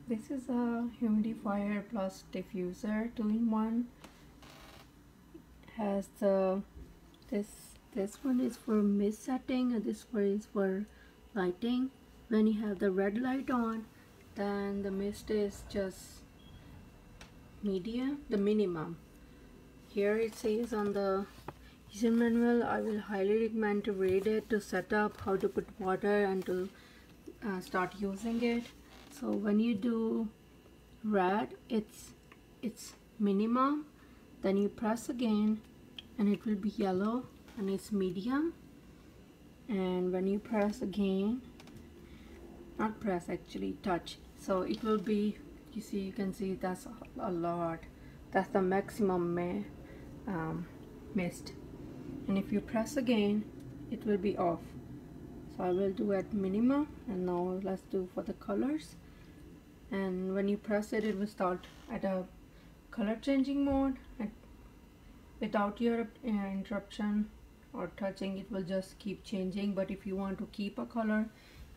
This is a humidifier plus diffuser 2-in-1. Has the this one is for mist setting and this one is for lighting. When you have the red light on, then the mist is just medium, the minimum. Here it says on the user manual. I will highly recommend to read it to set up how to put water and to start using it. So when you do red, it's minimum, then you press again and it will be yellow and it's medium, and when you press again, not press, actually touch, so it will be, you can see that's a lot, that's the maximum mist, and if you press again it will be off. So I will do at minimum, and now let's do for the colors. And when you press it, it will start at a color changing mode, and without your interruption or touching, it will just keep changing. But if you want to keep a color,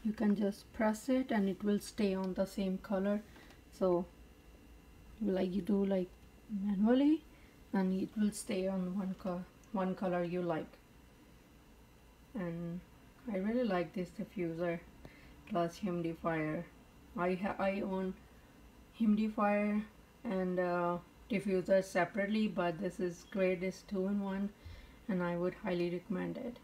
you can just press it and it will stay on the same color. So like you do like manually, and it will stay on one color you like. And I really like this diffuser plus humidifier. I own humidifier and diffuser separately, but this is great, it's 2-in-1, and I would highly recommend it.